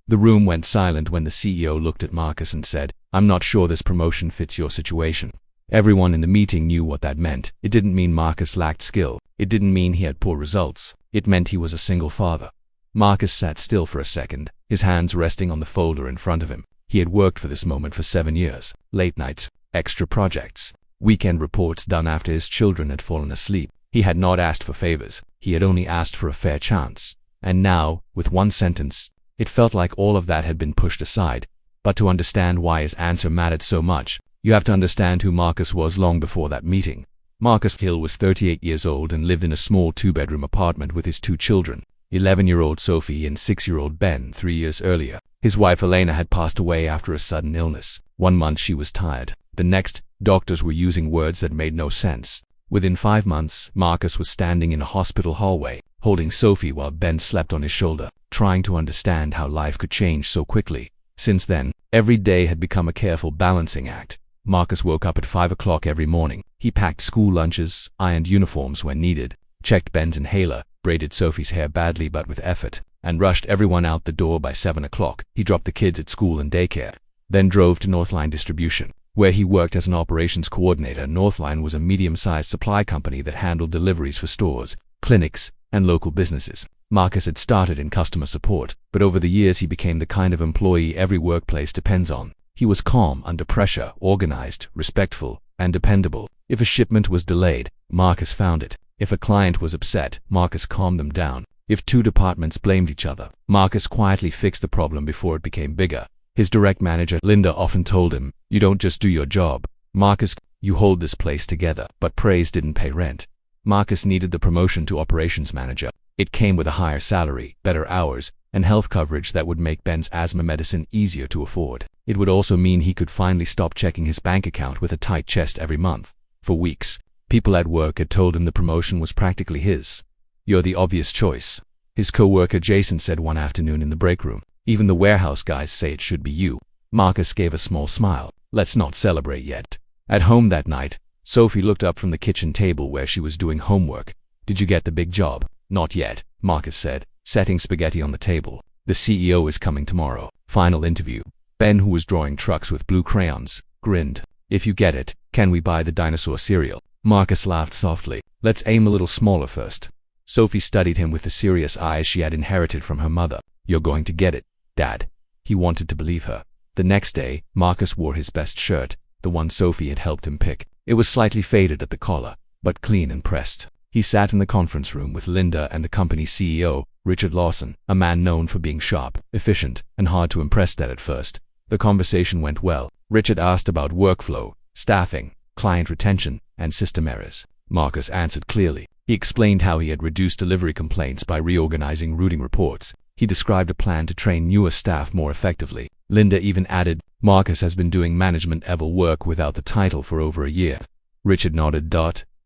The room went silent when the CEO looked at Marcus and said, "I'm not sure this promotion fits your situation." Everyone in the meeting knew what that meant. It didn't mean Marcus lacked skill. It didn't mean he had poor results. It meant he was a single father. Marcus sat still for a second, his hands resting on the folder in front of him. He had worked for this moment for 7 years. Late nights, extra projects, weekend reports done after his children had fallen asleep. He had not asked for favors. He had only asked for a fair chance. And now, with one sentence, it felt like all of that had been pushed aside. But to understand why his answer mattered so much, you have to understand who Marcus was long before that meeting. Marcus Hill was 38 years old and lived in a small 2-bedroom apartment with his 2 children, 11-year-old Sophie and 6-year-old Ben. 3 years earlier, his wife Elena had passed away after a sudden illness. 1 month she was tired. The next, doctors were using words that made no sense. Within 5 months, Marcus was standing in a hospital hallway, holding Sophie while Ben slept on his shoulder, trying to understand how life could change so quickly. Since then, every day had become a careful balancing act. Marcus woke up at 5 o'clock every morning. He packed school lunches, ironed uniforms when needed, checked Ben's inhaler, braided Sophie's hair badly but with effort, and rushed everyone out the door by 7 o'clock. He dropped the kids at school and daycare, then drove to Northline Distribution, where he worked as an operations coordinator. Northline was a medium-sized supply company that handled deliveries for stores, clinics, and local businesses. Marcus had started in customer support, but over the years he became the kind of employee every workplace depends on. He was calm under pressure, organized, respectful, and dependable. If a shipment was delayed, Marcus found it. If a client was upset, Marcus calmed them down. If 2 departments blamed each other, Marcus quietly fixed the problem before it became bigger. His direct manager, Linda, often told him, "You don't just do your job, Marcus, you hold this place together." But praise didn't pay rent. Marcus needed the promotion to operations manager. It came with a higher salary, better hours, and health coverage that would make Ben's asthma medicine easier to afford. It would also mean he could finally stop checking his bank account with a tight chest every month. For weeks, people at work had told him the promotion was practically his. "You're the obvious choice," his co-worker Jason said one afternoon in the break room. "Even the warehouse guys say it should be you." Marcus gave a small smile. "Let's not celebrate yet." At home that night, Sophie looked up from the kitchen table where she was doing homework. "Did you get the big job?" "Not yet," Marcus said, setting spaghetti on the table. "The CEO is coming tomorrow. Final interview." Ben, who was drawing trucks with blue crayons, grinned. "If you get it, can we buy the dinosaur cereal?" Marcus laughed softly. "Let's aim a little smaller first." Sophie studied him with the serious eyes she had inherited from her mother. "You're going to get it, Dad." He wanted to believe her. The next day, Marcus wore his best shirt, the one Sophie had helped him pick. It was slightly faded at the collar, but clean and pressed. He sat in the conference room with Linda and the company's CEO, Richard Lawson, a man known for being sharp, efficient, and hard to impress. At first, the conversation went well. Richard asked about workflow, staffing, client retention, and system errors. Marcus answered clearly. He explained how he had reduced delivery complaints by reorganizing routing reports. He described a plan to train newer staff more effectively. Linda even added, "Marcus has been doing management-level work without the title for over a year." Richard nodded.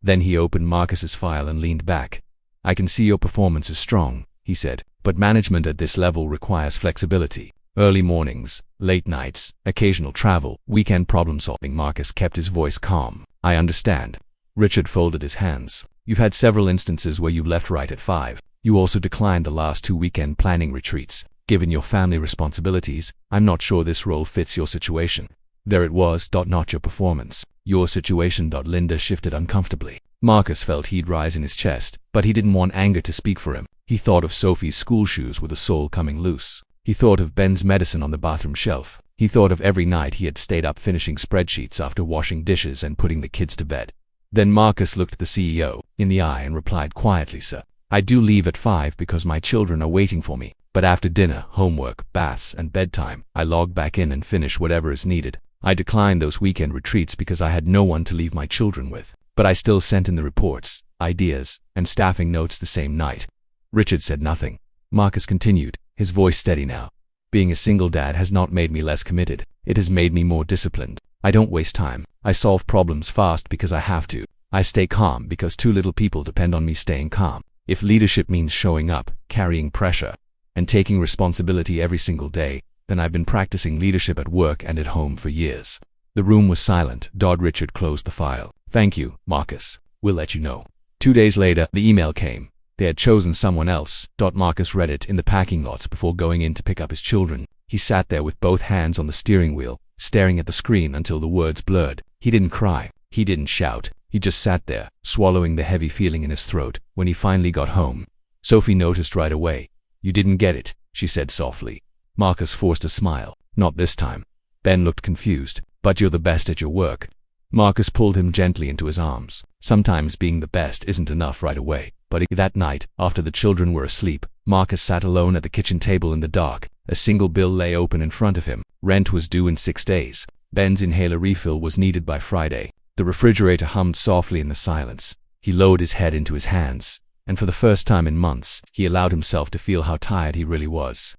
Then he opened Marcus's file and leaned back. "I can see your performance is strong," he said, "but management at this level requires flexibility. Early mornings, late nights, occasional travel, weekend problem-solving." Marcus kept his voice calm. "I understand." Richard folded his hands. "You've had several instances where you left right at 5. You also declined the last 2 weekend planning retreats. Given your family responsibilities, I'm not sure this role fits your situation." There it was, not your performance. Your situation. Linda shifted uncomfortably. Marcus felt he'd rise in his chest, but he didn't want anger to speak for him. He thought of Sophie's school shoes with the sole coming loose. He thought of Ben's medicine on the bathroom shelf. He thought of every night he had stayed up finishing spreadsheets after washing dishes and putting the kids to bed. Then Marcus looked the CEO in the eye and replied quietly, "Sir, I do leave at 5 because my children are waiting for me. But after dinner, homework, baths, and bedtime, I log back in and finish whatever is needed. I declined those weekend retreats because I had no one to leave my children with. But I still sent in the reports, ideas, and staffing notes the same night." Richard said nothing. Marcus continued, his voice steady now. "Being a single dad has not made me less committed. It has made me more disciplined. I don't waste time. I solve problems fast because I have to. I stay calm because too little people depend on me staying calm. If leadership means showing up, carrying pressure, and taking responsibility every single day, then I've been practicing leadership at work and at home for years." The room was silent. Richard closed the file. "Thank you, Marcus. We'll let you know." 2 days later, the email came. They had chosen someone else. Marcus read it in the parking lot before going in to pick up his children. He sat there with both hands on the steering wheel, staring at the screen until the words blurred. He didn't cry. He didn't shout. He just sat there, swallowing the heavy feeling in his throat. When he finally got home, Sophie noticed right away. "You didn't get it," she said softly. Marcus forced a smile. "Not this time." Ben looked confused. "But you're the best at your work." Marcus pulled him gently into his arms. Sometimes being the best isn't enough right away. But that night, after the children were asleep, Marcus sat alone at the kitchen table in the dark. A single bill lay open in front of him. Rent was due in 6 days. Ben's inhaler refill was needed by Friday. The refrigerator hummed softly in the silence. He lowered his head into his hands, and for the first time in months, he allowed himself to feel how tired he really was.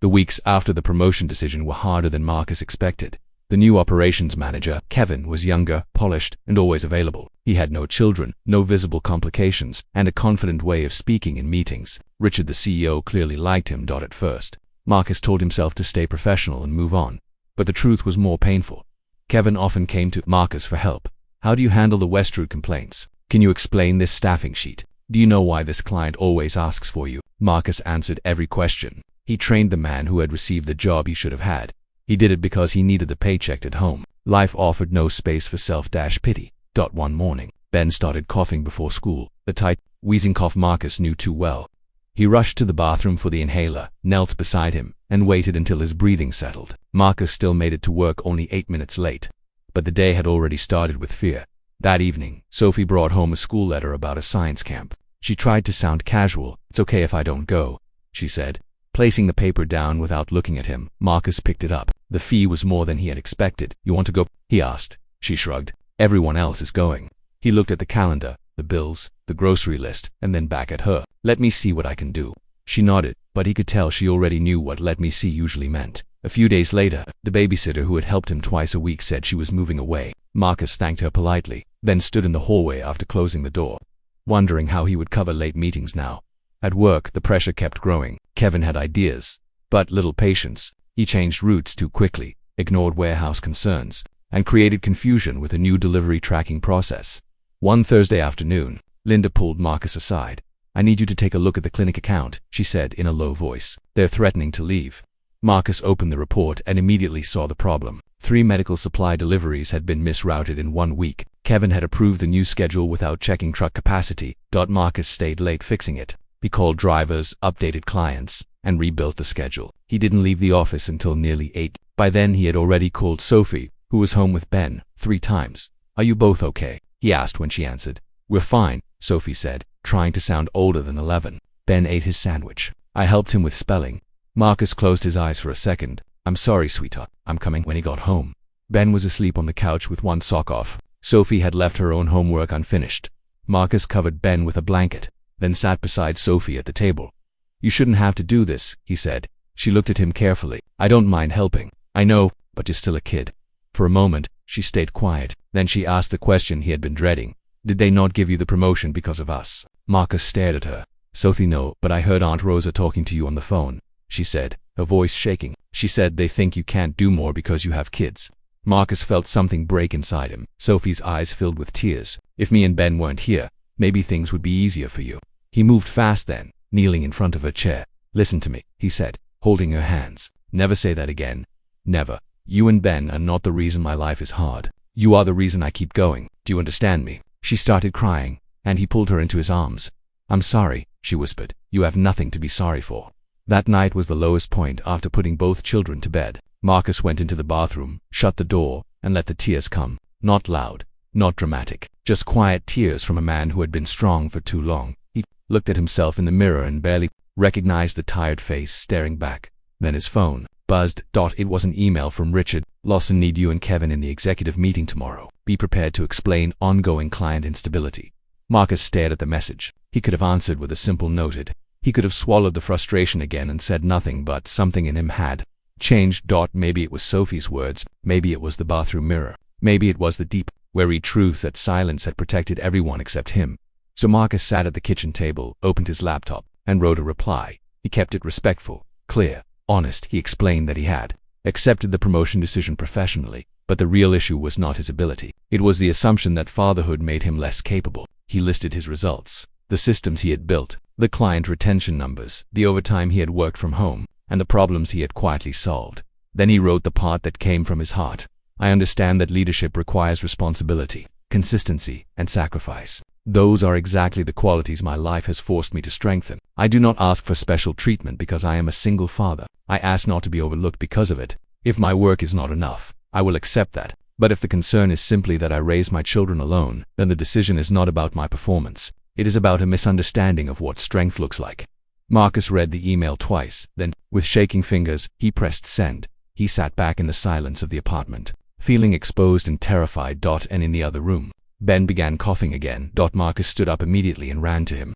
The weeks after the promotion decision were harder than Marcus expected. The new operations manager, Kevin, was younger, polished, and always available. He had no children, no visible complications, and a confident way of speaking in meetings. Richard, the CEO, clearly liked him. At first, Marcus told himself to stay professional and move on. But the truth was more painful. Kevin often came to Marcus for help. "How do you handle the Westroot complaints? Can you explain this staffing sheet? Do you know why this client always asks for you?" Marcus answered every question. He trained the man who had received the job he should have had. He did it because he needed the paycheck at home. Life offered no space for self-pity. One morning, Ben started coughing before school. The tight, wheezing cough Marcus knew too well. He rushed to the bathroom for the inhaler, knelt beside him, and waited until his breathing settled. Marcus still made it to work only 8 minutes late. But the day had already started with fear. That evening, Sophie brought home a school letter about a science camp. She tried to sound casual. "It's okay if I don't go," she said. Placing the paper down without looking at him, Marcus picked it up. The fee was more than he had expected. "You want to go?" he asked. She shrugged. "Everyone else is going." He looked at the calendar, the bills, the grocery list, and then back at her. "Let me see what I can do." She nodded, but he could tell she already knew what "let me see" usually meant. A few days later, the babysitter who had helped him twice a week said she was moving away. Marcus thanked her politely, then stood in the hallway after closing the door, wondering how he would cover late meetings now. At work, the pressure kept growing. Kevin had ideas, but little patience. He changed routes too quickly, ignored warehouse concerns, and created confusion with a new delivery tracking process. One Thursday afternoon, Linda pulled Marcus aside. "I need you to take a look at the clinic account," she said in a low voice. "They're threatening to leave." Marcus opened the report and immediately saw the problem. 3 medical supply deliveries had been misrouted in 1 week. Kevin had approved the new schedule without checking truck capacity. Marcus stayed late fixing it. He called drivers, updated clients, and rebuilt the schedule. He didn't leave the office until nearly 8. By then he had already called Sophie, who was home with Ben, 3 times. "Are you both okay?" he asked when she answered. "We're fine," Sophie said, trying to sound older than 11. Ben ate his sandwich. "I helped him with spelling." Marcus closed his eyes for a second. "I'm sorry, sweetheart. I'm coming." When he got home, Ben was asleep on the couch with one sock off. Sophie had left her own homework unfinished. Marcus covered Ben with a blanket, then sat beside Sophie at the table. "You shouldn't have to do this," he said. She looked at him carefully. "I don't mind helping. I know, but you're still a kid." For a moment, she stayed quiet. Then she asked the question he had been dreading. "Did they not give you the promotion because of us?" Marcus stared at her. "Sophie, no, but I heard Aunt Rosa talking to you on the phone," she said, her voice shaking. "She said they think you can't do more because you have kids." Marcus felt something break inside him. Sophie's eyes filled with tears. "If me and Ben weren't here, maybe things would be easier for you." He moved fast then, kneeling in front of her chair. "Listen to me," he said, holding her hands. "Never say that again. Never. You and Ben are not the reason my life is hard. You are the reason I keep going. Do you understand me?" She started crying, and he pulled her into his arms. "I'm sorry," she whispered. "You have nothing to be sorry for." That night was the lowest point after putting both children to bed. Marcus went into the bathroom, shut the door, and let the tears come. Not loud, not dramatic, just quiet tears from a man who had been strong for too long. He looked at himself in the mirror and barely recognized the tired face staring back. Then his phone buzzed. It was an email from Richard. "Lawson need you and Kevin in the executive meeting tomorrow. Be prepared to explain ongoing client instability." Marcus stared at the message. He could have answered with a simple noted. He could have swallowed the frustration again and said nothing, but something in him had changed. Maybe it was Sophie's words. Maybe it was the bathroom mirror. Maybe it was the deep, weary truth that silence had protected everyone except him. So Marcus sat at the kitchen table, opened his laptop, and wrote a reply. He kept it respectful, clear, honest. He explained that he had accepted the promotion decision professionally, but the real issue was not his ability. It was the assumption that fatherhood made him less capable. He listed his results, the systems he had built, the client retention numbers, the overtime he had worked from home. and the problems he had quietly solved. Then he wrote the part that came from his heart. I understand that leadership requires responsibility, consistency, and sacrifice. Those are exactly the qualities my life has forced me to strengthen. I do not ask for special treatment because I am a single father. I ask not to be overlooked because of it. If my work is not enough, I will accept that. But if the concern is simply that I raise my children alone, then the decision is not about my performance. It is about a misunderstanding of what strength looks like. Marcus read the email twice, then, with shaking fingers, he pressed send. He sat back in the silence of the apartment, feeling exposed and terrified. And in the other room, Ben began coughing again. Marcus stood up immediately and ran to him.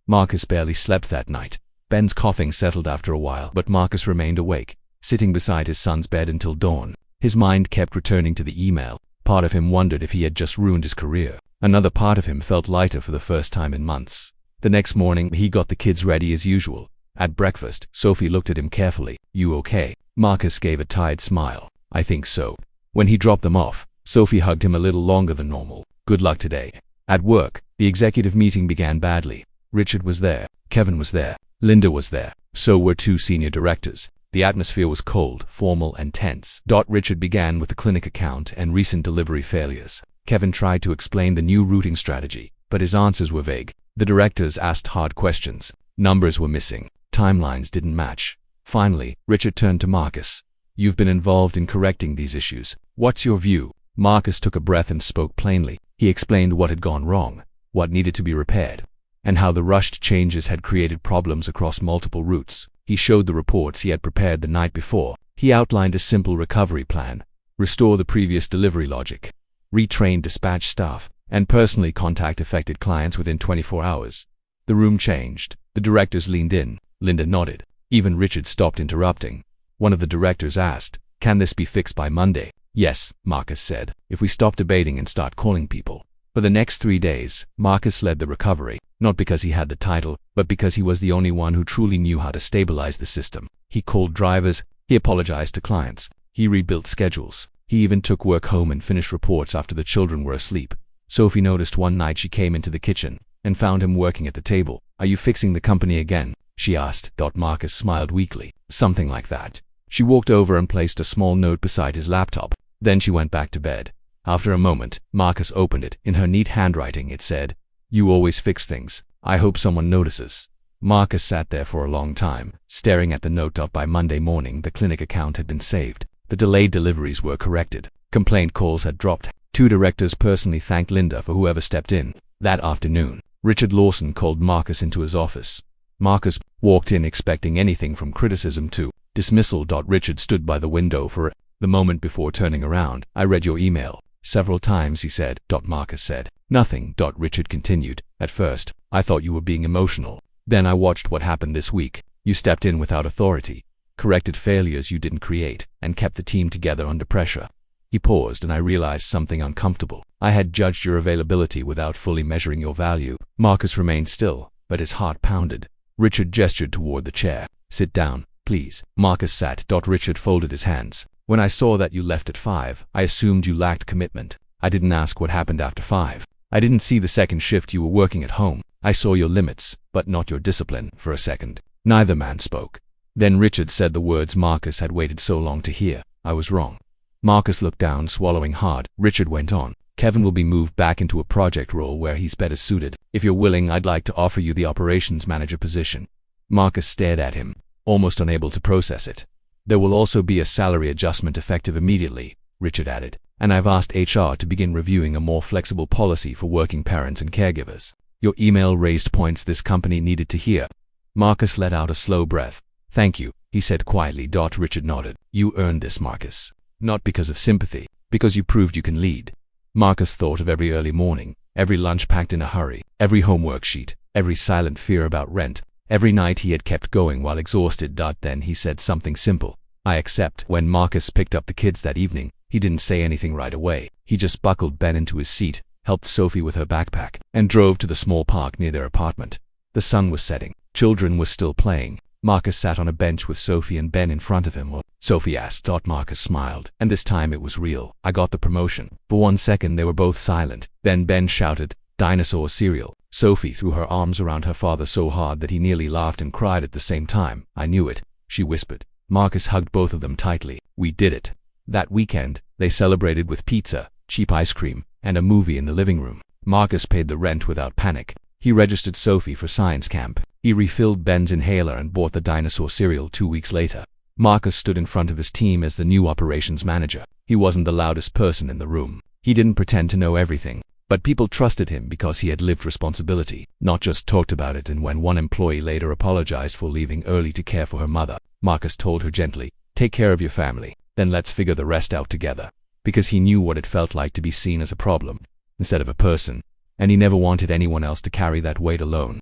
Marcus barely slept that night. Ben's coughing settled after a while, but Marcus remained awake, sitting beside his son's bed until dawn. His mind kept returning to the email. Part of him wondered if he had just ruined his career. Another part of him felt lighter for the first time in months. The next morning, he got the kids ready as usual. At breakfast, Sophie looked at him carefully. "You okay?" Marcus gave a tired smile. "I think so." When he dropped them off, Sophie hugged him a little longer than normal. "Good luck today." At work, the executive meeting began badly. Richard was there. Kevin was there. Linda was there. So were two senior directors. The atmosphere was cold, formal, and tense. Richard began with the clinic account and recent delivery failures. Kevin tried to explain the new routing strategy, but his answers were vague. The directors asked hard questions. Numbers were missing. Timelines didn't match. Finally, Richard turned to Marcus. "You've been involved in correcting these issues. What's your view?" Marcus took a breath and spoke plainly. He explained what had gone wrong, what needed to be repaired, and how the rushed changes had created problems across multiple routes. He showed the reports he had prepared the night before. He outlined a simple recovery plan: restore the previous delivery logic, retrain dispatch staff, and personally contact affected clients within 24 hours. The room changed. The directors leaned in. Linda nodded. Even Richard stopped interrupting. One of the directors asked, "Can this be fixed by Monday?" "Yes," Marcus said, "if we stop debating and start calling people." For the next 3 days, Marcus led the recovery, not because he had the title, but because he was the only one who truly knew how to stabilize the system. He called drivers, he apologized to clients, he rebuilt schedules, he even took work home and finished reports after the children were asleep. Sophie noticed one night she came into the kitchen and found him working at the table. "Are you fixing the company again?" she asked. Marcus smiled weakly. "Something like that." She walked over and placed a small note beside his laptop. Then she went back to bed. After a moment, Marcus opened it. In her neat handwriting, it said, "You always fix things. I hope someone notices." Marcus sat there for a long time, staring at the note. By Monday morning, the clinic account had been saved. The delayed deliveries were corrected. Complaint calls had dropped. 2 directors personally thanked Linda for whoever stepped in. That afternoon, Richard Lawson called Marcus into his office. Marcus walked in expecting anything from criticism to dismissal. Richard stood by the window for the moment before turning around. "I read your email several times," he said. Marcus said. "Nothing." Richard continued. "At first, I thought you were being emotional. Then I watched what happened this week. You stepped in without authority, corrected failures you didn't create, and kept the team together under pressure." He paused, and I realized something uncomfortable. I had judged your availability without fully measuring your value. Marcus remained still, but his heart pounded. Richard gestured toward the chair. "Sit down, please." Marcus sat. Richard folded his hands. "When I saw that you left at 5, I assumed you lacked commitment. I didn't ask what happened after 5. I didn't see the second shift you were working at home. I saw your limits, but not your discipline." For a second, neither man spoke. Then Richard said the words Marcus had waited so long to hear. "I was wrong." Marcus looked down, swallowing hard. Richard went on. "Kevin will be moved back into a project role where he's better suited. If you're willing, I'd like to offer you the operations manager position." Marcus stared at him, almost unable to process it. "There will also be a salary adjustment effective immediately," Richard added, "and I've asked HR to begin reviewing a more flexible policy for working parents and caregivers." Your email raised points this company needed to hear. Marcus let out a slow breath. "Thank you," he said quietly. Richard nodded. "You earned this, Marcus. Not because of sympathy, because you proved you can lead." Marcus thought of every early morning, every lunch packed in a hurry, every homework sheet, every silent fear about rent, every night he had kept going while exhausted. Then he said something simple. "I accept." When Marcus picked up the kids that evening, he didn't say anything right away. He just buckled Ben into his seat, helped Sophie with her backpack, and drove to the small park near their apartment. The sun was setting. Children were still playing. Marcus sat on a bench with Sophie and Ben in front of him. "What?" Sophie asked. Marcus smiled, and this time it was real. "I got the promotion." For 1 second they were both silent. Then Ben shouted, "Dinosaur cereal." Sophie threw her arms around her father so hard that he nearly laughed and cried at the same time. "I knew it." she whispered. Marcus hugged both of them tightly. We did it. That weekend, they celebrated with pizza, cheap ice cream, and a movie in the living room. Marcus paid the rent without panic. He registered Sophie for science camp. He refilled Ben's inhaler and bought the dinosaur cereal 2 weeks later. Marcus stood in front of his team as the new operations manager. He wasn't the loudest person in the room. He didn't pretend to know everything. But people trusted him because he had lived responsibility, not just talked about it. And when one employee later apologized for leaving early to care for her mother, Marcus told her gently, "Take care of your family, then let's figure the rest out together." Because he knew what it felt like to be seen as a problem instead of a person, and he never wanted anyone else to carry that weight alone.